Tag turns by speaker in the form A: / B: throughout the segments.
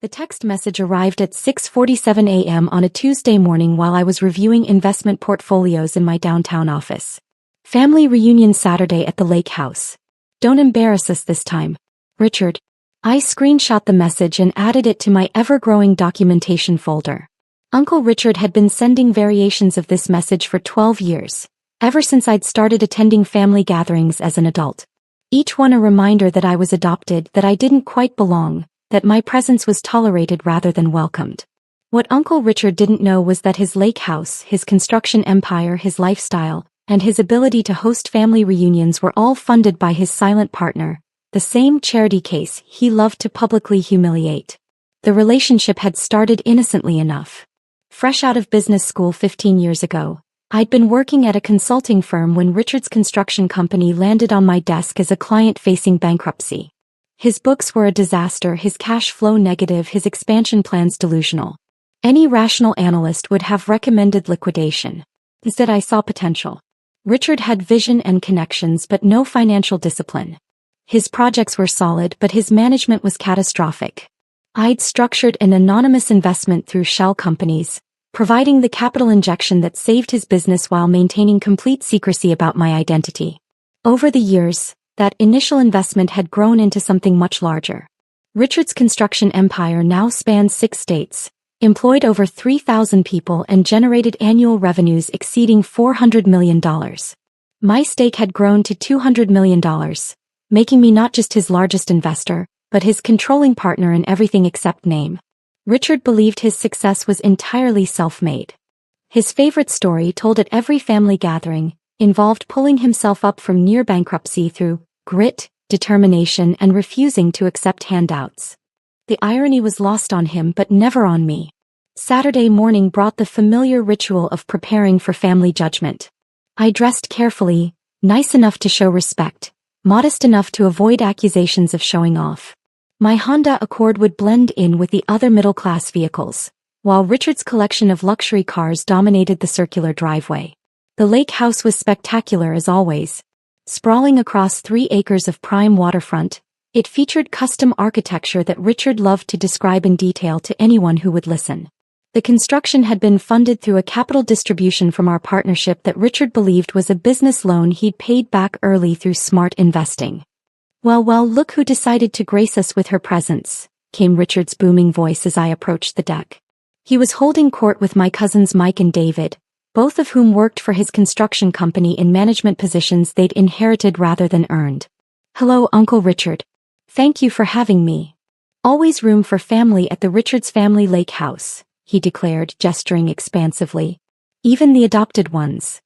A: The text message arrived at 6:47 a.m. on a Tuesday morning while I was reviewing investment portfolios in my downtown office. Family reunion Saturday at the lake house. Don't embarrass us this time, Richard. I screenshot the message and added it to my ever-growing documentation folder. Uncle Richard had been sending variations of this message for 12 years, ever since I'd started attending family gatherings as an adult. Each one a reminder that I was adopted, that I didn't quite belong, that my presence was tolerated rather than welcomed. What Uncle Richard didn't know was that his lake house, his construction empire, his lifestyle, and his ability to host family reunions were all funded by his silent partner, the same charity case he loved to publicly humiliate. The relationship had started innocently enough. Fresh out of business school 15 years ago, I'd been working at a consulting firm when Richard's construction company landed on my desk as a client facing bankruptcy. His books were a disaster, his cash flow negative, his expansion plans delusional. Any rational analyst would have recommended liquidation. Instead, I saw potential. Richard had vision and connections but no financial discipline. His projects were solid but his management was catastrophic. I'd structured an anonymous investment through shell companies, providing the capital injection that saved his business while maintaining complete secrecy about my identity. Over the years, that initial investment had grown into something much larger. Richard's construction empire now spans 6 states, employed over 3,000 people and generated annual revenues exceeding $400 million. My stake had grown to $200 million, making me not just his largest investor, but his controlling partner in everything except name. Richard believed his success was entirely self-made. His favorite story, told at every family gathering, involved pulling himself up from near bankruptcy through grit, determination, and refusing to accept handouts. The irony was lost on him but never on me. Saturday morning brought the familiar ritual of preparing for family judgment. I dressed carefully, nice enough to show respect, modest enough to avoid accusations of showing off. My Honda Accord would blend in with the other middle-class vehicles, while Richard's collection of luxury cars dominated the circular driveway. The lake house was spectacular as always. Sprawling across 3 acres of prime waterfront, it featured custom architecture that Richard loved to describe in detail to anyone who would listen. The construction had been funded through a capital distribution from our partnership that Richard believed was a business loan he'd paid back early through smart investing. Well, look who decided to grace us with her presence, came Richard's booming voice as I approached the deck. He was holding court with my cousins Mike and David, both of whom worked for his construction company in management positions they'd inherited rather than earned. Hello, Uncle Richard. Thank you for having me. Always room for family at the Richards family lake house, he declared, gesturing expansively. Even the adopted ones.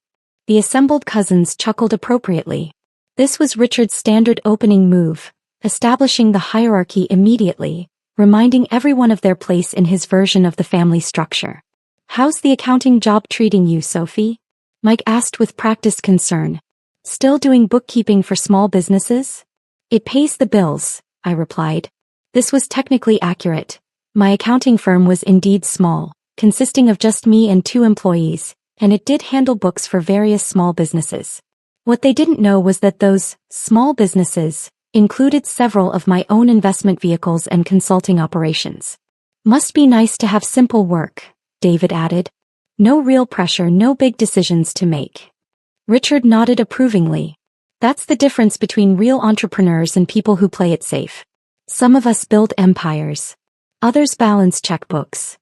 A: The assembled cousins chuckled appropriately. This was Richard's standard opening move, establishing the hierarchy immediately, reminding everyone of their place in his version of the family structure. How's the accounting job treating you, Sophie? Mike asked with practiced concern. Still doing bookkeeping for small businesses? It pays the bills, I replied. This was technically accurate. My accounting firm was indeed small, consisting of just me and 2 employees, and it did handle books for various small businesses. What they didn't know was that those small businesses included several of my own investment vehicles and consulting operations. Must be nice to have simple work, David added. No real pressure, no big decisions to make. Richard nodded approvingly. That's the difference between real entrepreneurs and people who play it safe. Some of us build empires. Others balance checkbooks.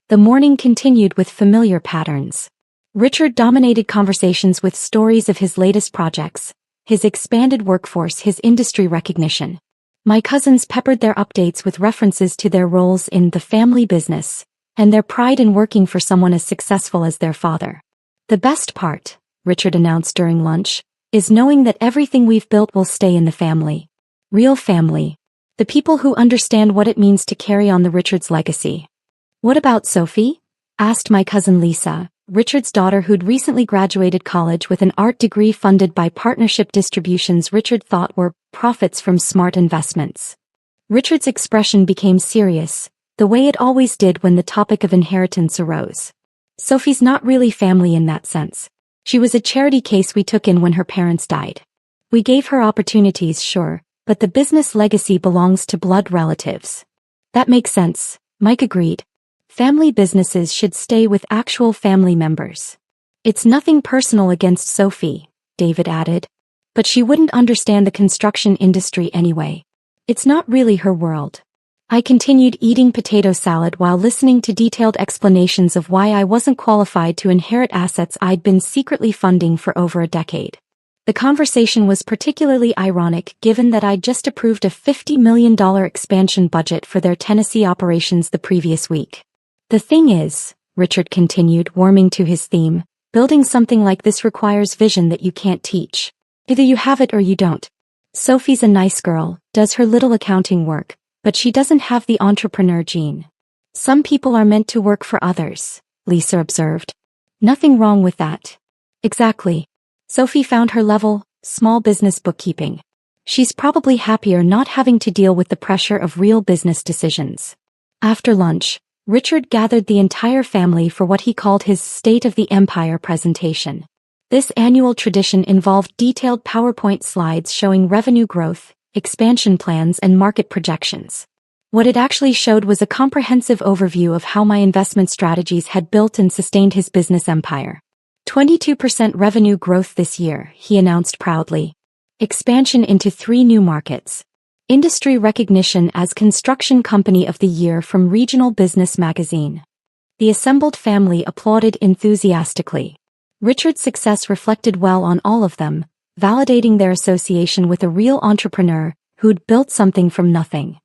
A: The morning continued with familiar patterns. Richard dominated conversations with stories of his latest projects, his expanded workforce, his industry recognition. My cousins peppered their updates with references to their roles in the family business, and their pride in working for someone as successful as their father. The best part, Richard announced during lunch, is knowing that everything we've built will stay in the family. Real family. The people who understand what it means to carry on the Richards legacy. What about Sophie? Asked my cousin Lisa, Richard's daughter who'd recently graduated college with an art degree funded by partnership distributions Richard thought were profits from smart investments. Richard's expression became serious, the way it always did when the topic of inheritance arose. Sophie's not really family in that sense. She was a charity case we took in when her parents died. We gave her opportunities, sure, but the business legacy belongs to blood relatives. That makes sense, Mike agreed. Family businesses should stay with actual family members. It's nothing personal against Sophie, David added. But she wouldn't understand the construction industry anyway. It's not really her world. I continued eating potato salad while listening to detailed explanations of why I wasn't qualified to inherit assets I'd been secretly funding for over a decade. The conversation was particularly ironic given that I'd just approved a $50 million expansion budget for their Tennessee operations the previous week. The thing is, Richard continued, warming to his theme, building something like this requires vision that you can't teach. Either you have it or you don't. Sophie's a nice girl, does her little accounting work, but she doesn't have the entrepreneur gene. Some people are meant to work for others, Lisa observed. Nothing wrong with that. Exactly. Sophie found her level, small business bookkeeping. She's probably happier not having to deal with the pressure of real business decisions. After lunch, Richard gathered the entire family for what he called his State of the Empire presentation. This annual tradition involved detailed PowerPoint slides showing revenue growth, expansion plans and market projections. What it actually showed was a comprehensive overview of how my investment strategies had built and sustained his business empire. 22% revenue growth this year, he announced proudly. Expansion into 3 new markets. Industry recognition as Construction Company of the Year from Regional Business Magazine. The assembled family applauded enthusiastically. Richard's success reflected well on all of them, validating their association with a real entrepreneur who'd built something from nothing.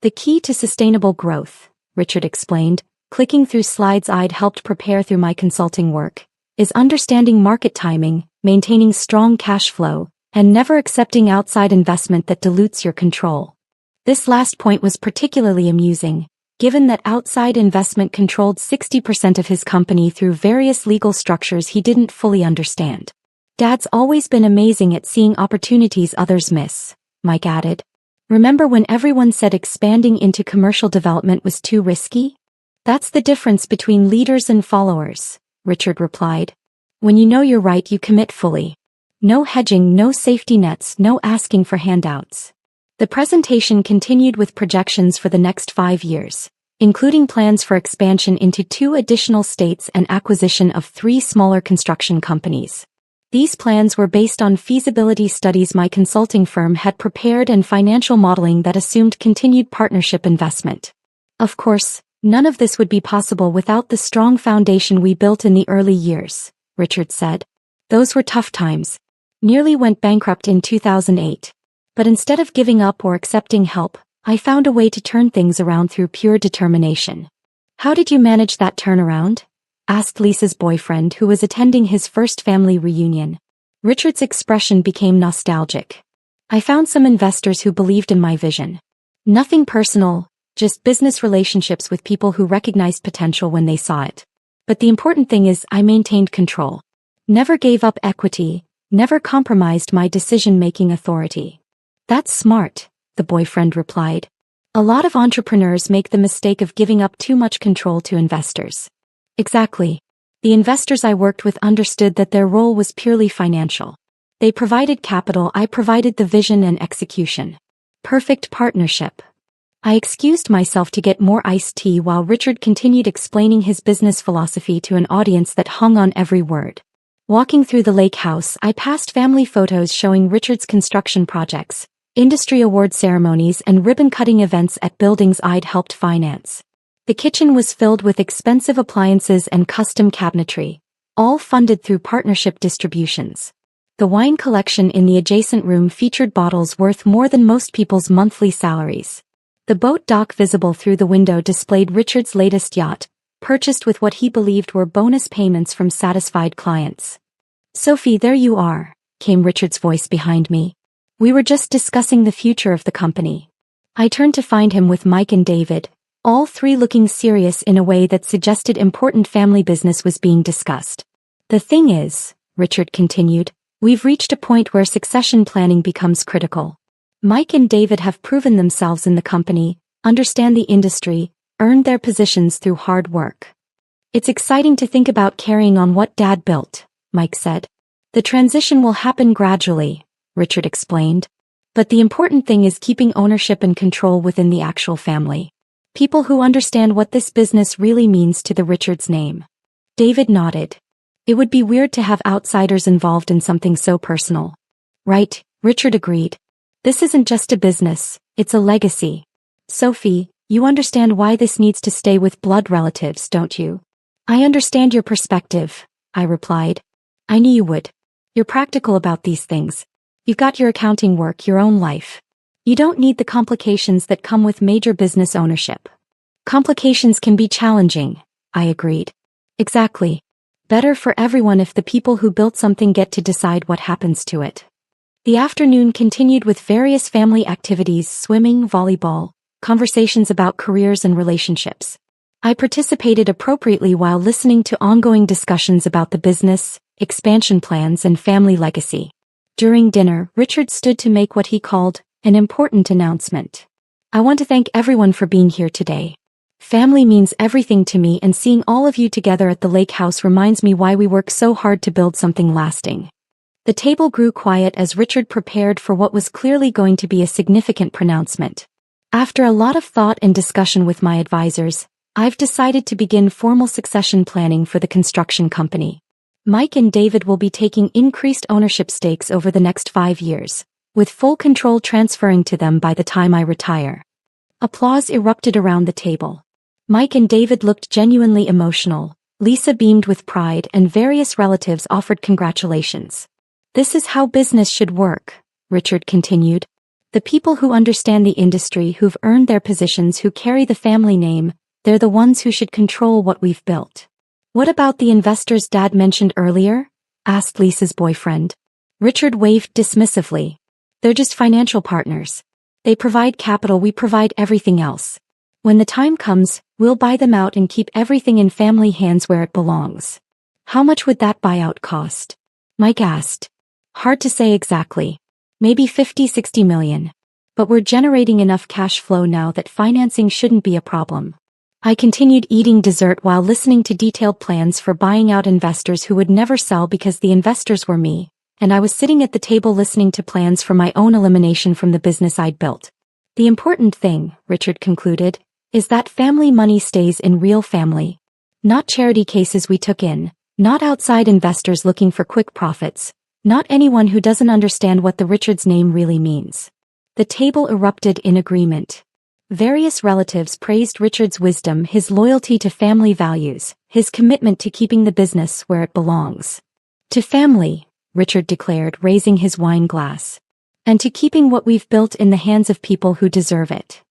A: The key to sustainable growth, Richard explained, clicking through slides I'd helped prepare through my consulting work, is understanding market timing, maintaining strong cash flow, and never accepting outside investment that dilutes your control. This last point was particularly amusing, given that outside investment controlled 60% of his company through various legal structures he didn't fully understand. Dad's always been amazing at seeing opportunities others miss, Mike added. Remember when everyone said expanding into commercial development was too risky? That's the difference between leaders and followers, Richard replied. When you know you're right, you commit fully. No hedging, no safety nets, no asking for handouts. The presentation continued with projections for the next 5 years, including plans for expansion into 2 additional states and acquisition of 3 smaller construction companies. These plans were based on feasibility studies my consulting firm had prepared and financial modeling that assumed continued partnership investment. Of course, none of this would be possible without the strong foundation we built in the early years, Richard said. Those were tough times. Nearly went bankrupt in 2008. But instead of giving up or accepting help, I found a way to turn things around through pure determination. How did you manage that turnaround? Asked Lisa's boyfriend, who was attending his first family reunion. Richard's expression became nostalgic. I found some investors who believed in my vision. Nothing personal, just business relationships with people who recognized potential when they saw it. But the important thing is I maintained control. Never gave up equity, never compromised my decision-making authority. That's smart, the boyfriend replied. A lot of entrepreneurs make the mistake of giving up too much control to investors. Exactly. The investors I worked with understood that their role was purely financial. They provided capital, I provided the vision and execution. Perfect partnership. I excused myself to get more iced tea while Richard continued explaining his business philosophy to an audience that hung on every word. Walking through the lake house, I passed family photos showing Richard's construction projects, industry award ceremonies and ribbon-cutting events at buildings I'd helped finance. The kitchen was filled with expensive appliances and custom cabinetry, all funded through partnership distributions. The wine collection in the adjacent room featured bottles worth more than most people's monthly salaries. The boat dock visible through the window displayed Richard's latest yacht, purchased with what he believed were bonus payments from satisfied clients. Sophie, there you are, came Richard's voice behind me. We were just discussing the future of the company. I turned to find him with Mike and David, all 3 looking serious in a way that suggested important family business was being discussed. The thing is, Richard continued, we've reached a point where succession planning becomes critical. Mike and David have proven themselves in the company, understand the industry, earned their positions through hard work. It's exciting to think about carrying on what Dad built, Mike said. The transition will happen gradually, Richard explained. But the important thing is keeping ownership and control within the actual family. People who understand what this business really means to the Richards name. David nodded. It would be weird to have outsiders involved in something so personal. Right, Richard agreed. This isn't just a business, it's a legacy. Sophie, you understand why this needs to stay with blood relatives, don't you? I understand your perspective, I replied. I knew you would. You're practical about these things. You've got your accounting work, your own life. You don't need the complications that come with major business ownership. Complications can be challenging, I agreed. Exactly. Better for everyone if the people who built something get to decide what happens to it. The afternoon continued with various family activities, swimming, volleyball, conversations about careers and relationships. I participated appropriately while listening to ongoing discussions about the business, expansion plans, and family legacy. During dinner, Richard stood to make what he called an important announcement. I want to thank everyone for being here today. Family means everything to me, and seeing all of you together at the lake house reminds me why we work so hard to build something lasting. The table grew quiet as Richard prepared for what was clearly going to be a significant pronouncement. After a lot of thought and discussion with my advisors, I've decided to begin formal succession planning for the construction company. Mike and David will be taking increased ownership stakes over the next 5 years, with full control transferring to them by the time I retire. Applause erupted around the table. Mike and David looked genuinely emotional, Lisa beamed with pride, and various relatives offered congratulations. This is how business should work, Richard continued. The people who understand the industry, who've earned their positions, who carry the family name, they're the ones who should control what we've built. What about the investors Dad mentioned earlier? Asked Lisa's boyfriend. Richard waved dismissively. They're just financial partners. They provide capital, we provide everything else. When the time comes, we'll buy them out and keep everything in family hands where it belongs. How much would that buyout cost? Mike asked. Hard to say exactly. Maybe 50-60 million. But we're generating enough cash flow now that financing shouldn't be a problem. I continued eating dessert while listening to detailed plans for buying out investors who would never sell because the investors were me, and I was sitting at the table listening to plans for my own elimination from the business I'd built. The important thing, Richard concluded, is that family money stays in real family. Not charity cases we took in, not outside investors looking for quick profits, not anyone who doesn't understand what the Richards name really means. The table erupted in agreement. Various relatives praised Richard's wisdom, his loyalty to family values, his commitment to keeping the business where it belongs. To family, Richard declared, raising his wine glass. And to keeping what we've built in the hands of people who deserve it.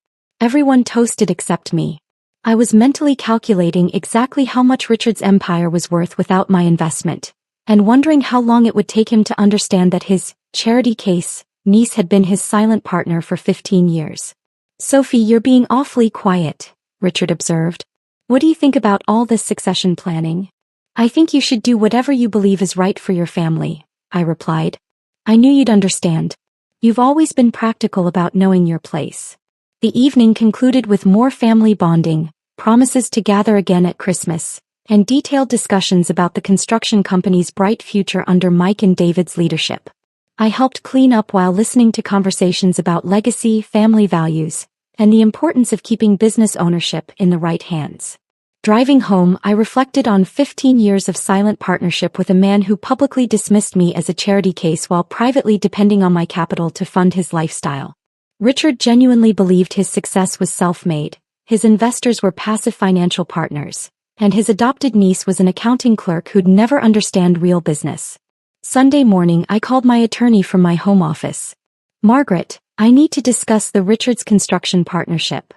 A: Everyone toasted except me. I was mentally calculating exactly how much Richard's empire was worth without my investment, and wondering how long it would take him to understand that his charity case niece had been his silent partner for 15 years. Sophie, you're being awfully quiet, Richard observed. What do you think about all this succession planning? I think you should do whatever you believe is right for your family, I replied. I knew you'd understand. You've always been practical about knowing your place. The evening concluded with more family bonding, promises to gather again at Christmas, and detailed discussions about the construction company's bright future under Mike and David's leadership. I helped clean up while listening to conversations about legacy, family values, and the importance of keeping business ownership in the right hands. Driving home, I reflected on 15 years of silent partnership with a man who publicly dismissed me as a charity case while privately depending on my capital to fund his lifestyle. Richard genuinely believed his success was self-made, his investors were passive financial partners, and his adopted niece was an accounting clerk who'd never understand real business. Sunday morning, I called my attorney from my home office. Margaret, I need to discuss the Richards construction partnership.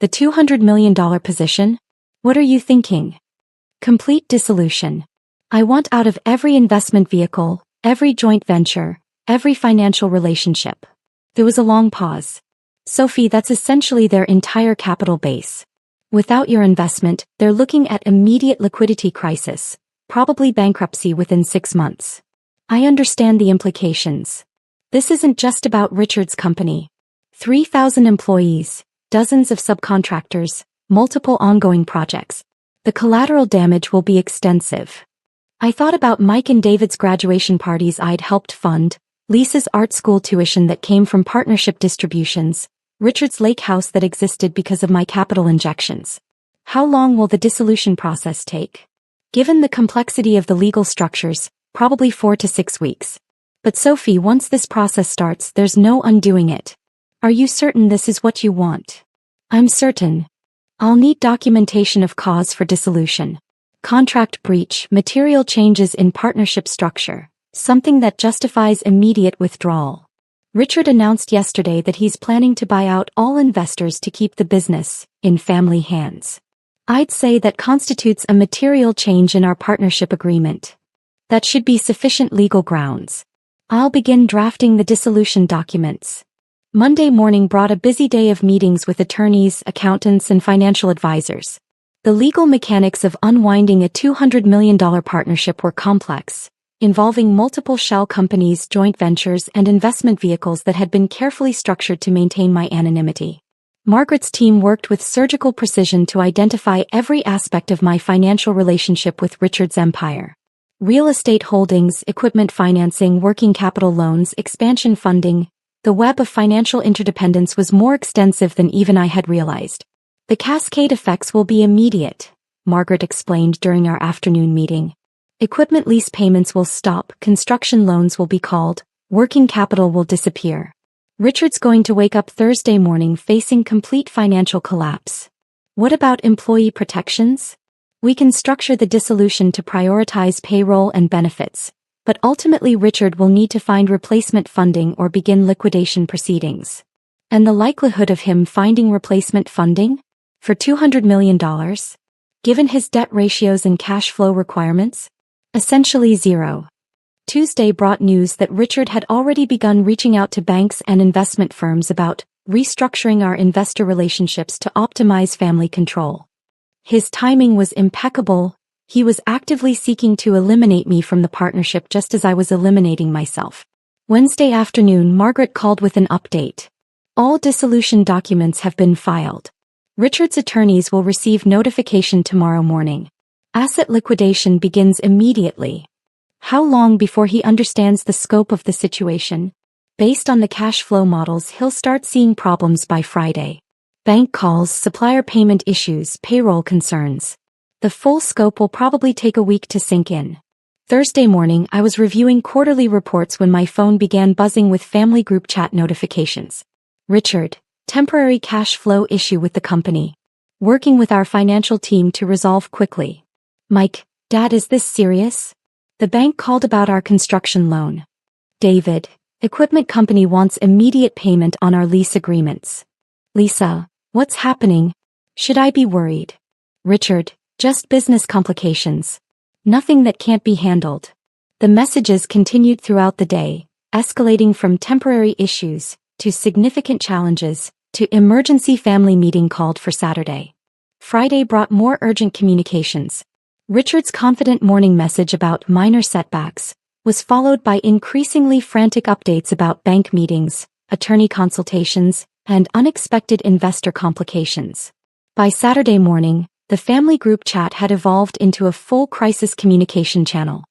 A: The $200 million position? What are you thinking? Complete dissolution. I want out of every investment vehicle, every joint venture, every financial relationship. There was a long pause. Sophie, that's essentially their entire capital base. Without your investment, they're looking at immediate liquidity crisis, probably bankruptcy within 6 months. I understand the implications. This isn't just about Richard's company. 3,000 employees, dozens of subcontractors, multiple ongoing projects. The collateral damage will be extensive. I thought about Mike and David's graduation parties I'd helped fund, Lisa's art school tuition that came from partnership distributions, Richard's lake house that existed because of my capital injections. How long will the dissolution process take? Given the complexity of the legal structures, probably 4 to 6 weeks. But Sophie, once this process starts, there's no undoing it. Are you certain this is what you want? I'm certain. I'll need documentation of cause for dissolution. Contract breach, material changes in partnership structure, something that justifies immediate withdrawal. Richard announced yesterday that he's planning to buy out all investors to keep the business in family hands. I'd say that constitutes a material change in our partnership agreement. That should be sufficient legal grounds. I'll begin drafting the dissolution documents. Monday morning brought a busy day of meetings with attorneys, accountants, and financial advisors. The legal mechanics of unwinding a $200 million partnership were complex, involving multiple shell companies, joint ventures, and investment vehicles that had been carefully structured to maintain my anonymity. Margaret's team worked with surgical precision to identify every aspect of my financial relationship with Richard's empire. Real estate holdings, equipment financing, working capital loans, expansion funding. The web of financial interdependence was more extensive than even I had realized. The cascade effects will be immediate, Margaret explained during our afternoon meeting. Equipment lease payments will stop, construction loans will be called, working capital will disappear. Richard's going to wake up Thursday morning facing complete financial collapse. What about employee protections? We can structure the dissolution to prioritize payroll and benefits, but ultimately Richard will need to find replacement funding or begin liquidation proceedings. And the likelihood of him finding replacement funding? For $200 million? Given his debt ratios and cash flow requirements? Essentially zero. Tuesday brought news that Richard had already begun reaching out to banks and investment firms about restructuring our investor relationships to optimize family control. His timing was impeccable. He was actively seeking to eliminate me from the partnership just as I was eliminating myself. Wednesday afternoon, Margaret called with an update. All dissolution documents have been filed. Richard's attorneys will receive notification tomorrow morning. Asset liquidation begins immediately. How long before he understands the scope of the situation? Based on the cash flow models, he'll start seeing problems by Friday. Bank calls, supplier payment issues, payroll concerns. The full scope will probably take a week to sink in. Thursday morning, I was reviewing quarterly reports when my phone began buzzing with family group chat notifications. Richard, temporary cash flow issue with the company. Working with our financial team to resolve quickly. Mike, Dad, is this serious? The bank called about our construction loan. David, equipment company wants immediate payment on our lease agreements. Lisa, what's happening? Should I be worried? Richard, just business complications. Nothing that can't be handled. The messages continued throughout the day, escalating from temporary issues to significant challenges to emergency family meeting called for Saturday. Friday brought more urgent communications. Richard's confident morning message about minor setbacks was followed by increasingly frantic updates about bank meetings, attorney consultations, and unexpected investor complications. By Saturday morning, the family group chat had evolved into a full crisis communication channel.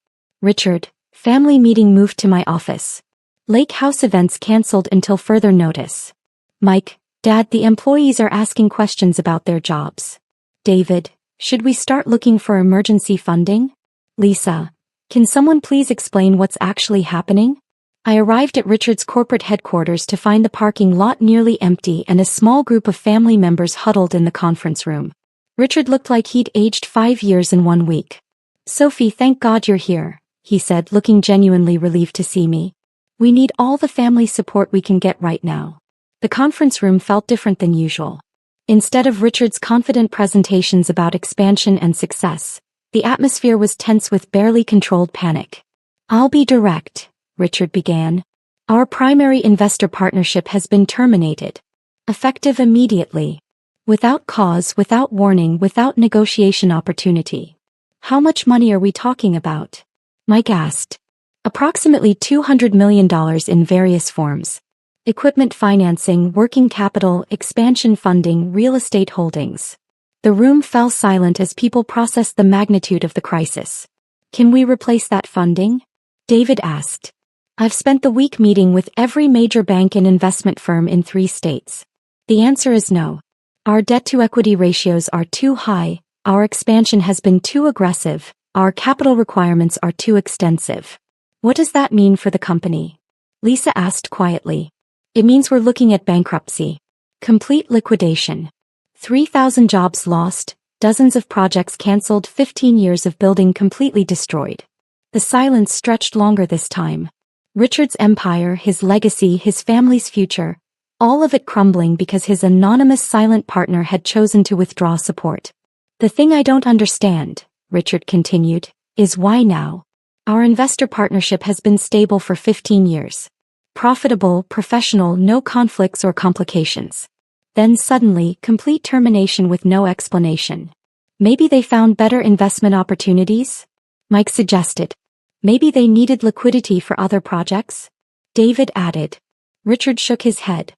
A: Richard, family meeting moved to my office. Lake house events canceled until further notice. Mike, Dad, the employees are asking questions about their jobs. David, should we start looking for emergency funding? Lisa, can someone please explain what's actually happening? I arrived at Richard's corporate headquarters to find the parking lot nearly empty and a small group of family members huddled in the conference room. Richard looked like he'd aged 5 years in 1 week. Sophie, thank God you're here, he said, looking genuinely relieved to see me. We need all the family support we can get right now. The conference room felt different than usual. Instead of Richard's confident presentations about expansion and success, the atmosphere was tense with barely controlled panic. I'll be direct, Richard began. Our primary investor partnership has been terminated. Effective immediately. Without cause, without warning, without negotiation opportunity. How much money are we talking about? Mike asked. Approximately $200 million in various forms. Equipment financing, working capital, expansion funding, real estate holdings. The room fell silent as people processed the magnitude of the crisis. Can we replace that funding? David asked. I've spent the week meeting with every major bank and investment firm in 3 states. The answer is no. Our debt-to-equity ratios are too high, our expansion has been too aggressive, our capital requirements are too extensive. What does that mean for the company? Lisa asked quietly. It means we're looking at bankruptcy. Complete liquidation. 3,000 jobs lost, dozens of projects cancelled, 15 years of building completely destroyed. The silence stretched longer this time. Richard's empire, his legacy, his family's future, all of it crumbling because his anonymous silent partner had chosen to withdraw support. The thing I don't understand, Richard continued, is why now? Our investor partnership has been stable for 15 years. Profitable, professional, no conflicts or complications. Then suddenly, complete termination with no explanation. Maybe they found better investment opportunities? Mike suggested. Maybe they needed liquidity for other projects? David added. Richard shook his head.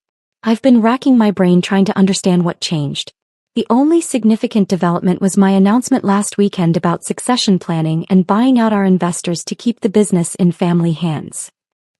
A: I've been racking my brain trying to understand what changed. The only significant development was my announcement last weekend about succession planning and buying out our investors to keep the business in family hands.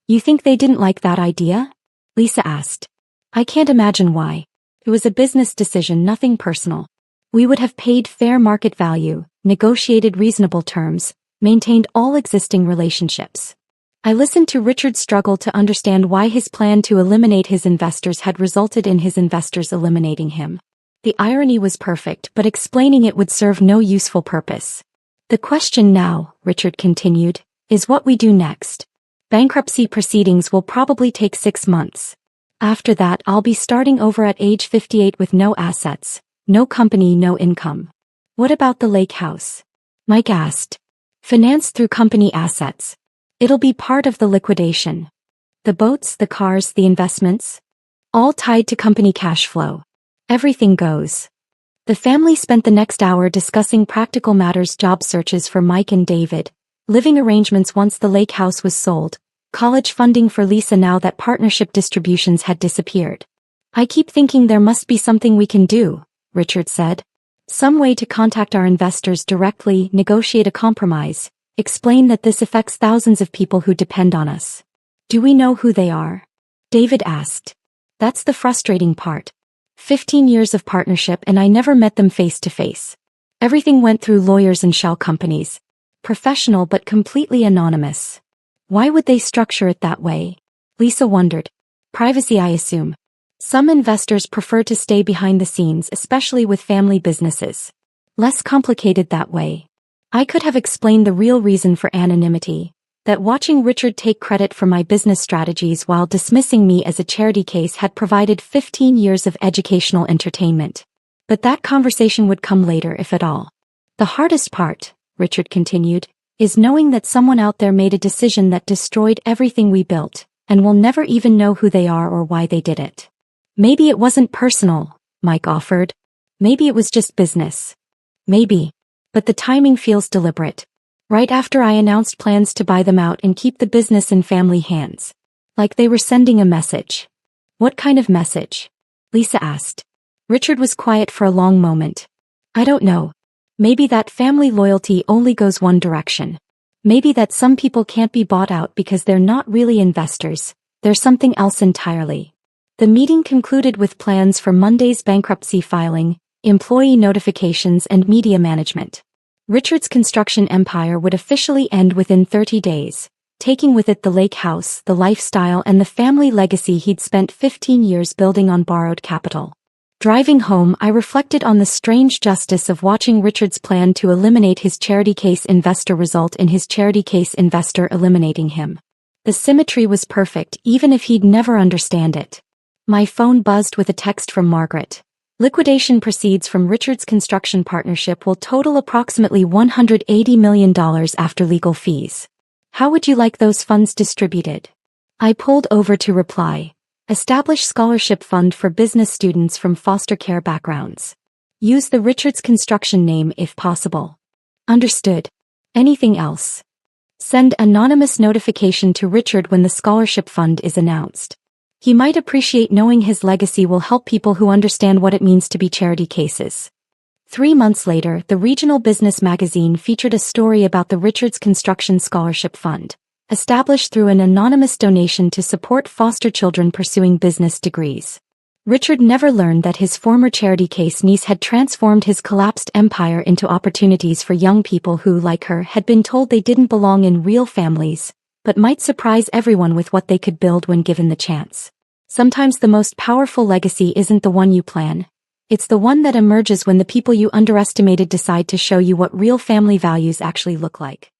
A: You think they didn't like that idea? Lisa asked. I can't imagine why. It was a business decision, nothing personal. We would have paid fair market value, negotiated reasonable terms, maintained all existing relationships. I listened to Richard's struggle to understand why his plan to eliminate his investors had resulted in his investors eliminating him. The irony was perfect, but explaining it would serve no useful purpose. The question now, Richard continued, is what we do next. Bankruptcy proceedings will probably take 6 months. After that, I'll be starting over at age 58 with no assets, no company, no income. What about the lake house? Mike asked. Financed through company assets. It'll be part of the liquidation. The boats, the cars, the investments? All tied to company cash flow. Everything goes. The family spent the next hour discussing practical matters, job searches for Mike and David, living arrangements once the lake house was sold, college funding for Lisa now that partnership distributions had disappeared. I keep thinking there must be something we can do, Richard said. Some way to contact our investors directly, negotiate a compromise, explain that this affects thousands of people who depend on us. Do we know who they are? David asked. That's the frustrating part. 15 years of partnership and I never met them face to face. Everything went through lawyers and shell companies. Professional but completely anonymous. Why would they structure it that way? Lisa wondered. Privacy, I assume. Some investors prefer to stay behind the scenes, especially with family businesses. Less complicated that way. I could have explained the real reason for anonymity, that watching Richard take credit for my business strategies while dismissing me as a charity case had provided 15 years of educational entertainment. But that conversation would come later, if at all. The hardest part, Richard continued, is knowing that someone out there made a decision that destroyed everything we built, and we'll never even know who they are or why they did it. Maybe it wasn't personal, Mike offered. Maybe it was just business. Maybe. But the timing feels deliberate. Right after I announced plans to buy them out and keep the business in family hands. Like they were sending a message. What kind of message? Lisa asked. Richard was quiet for a long moment. I don't know. Maybe that family loyalty only goes one direction. Maybe that some people can't be bought out because they're not really investors, they're something else entirely. The meeting concluded with plans for Monday's bankruptcy filing, employee notifications and media management. Richard's construction empire would officially end within 30 days, taking with it the lake house, the lifestyle and the family legacy he'd spent 15 years building on borrowed capital. Driving home, I reflected on the strange justice of watching Richard's plan to eliminate his charity case investor result in his charity case investor eliminating him. The symmetry was perfect, even if he'd never understand it. My phone buzzed with a text from Margaret. Liquidation proceeds from Richard's construction partnership will total approximately $180 million after legal fees. How would you like those funds distributed? I pulled over to reply. Establish scholarship fund for business students from foster care backgrounds. Use the Richards Construction name if possible. Understood. Anything else? Send anonymous notification to Richard when the scholarship fund is announced. He might appreciate knowing his legacy will help people who understand what it means to be charity cases. 3 months later, the regional business magazine featured a story about the Richards Construction Scholarship Fund, established through an anonymous donation to support foster children pursuing business degrees. Richard never learned that his former charity case niece had transformed his collapsed empire into opportunities for young people who, like her, had been told they didn't belong in real families, but might surprise everyone with what they could build when given the chance. Sometimes the most powerful legacy isn't the one you plan. It's the one that emerges when the people you underestimated decide to show you what real family values actually look like.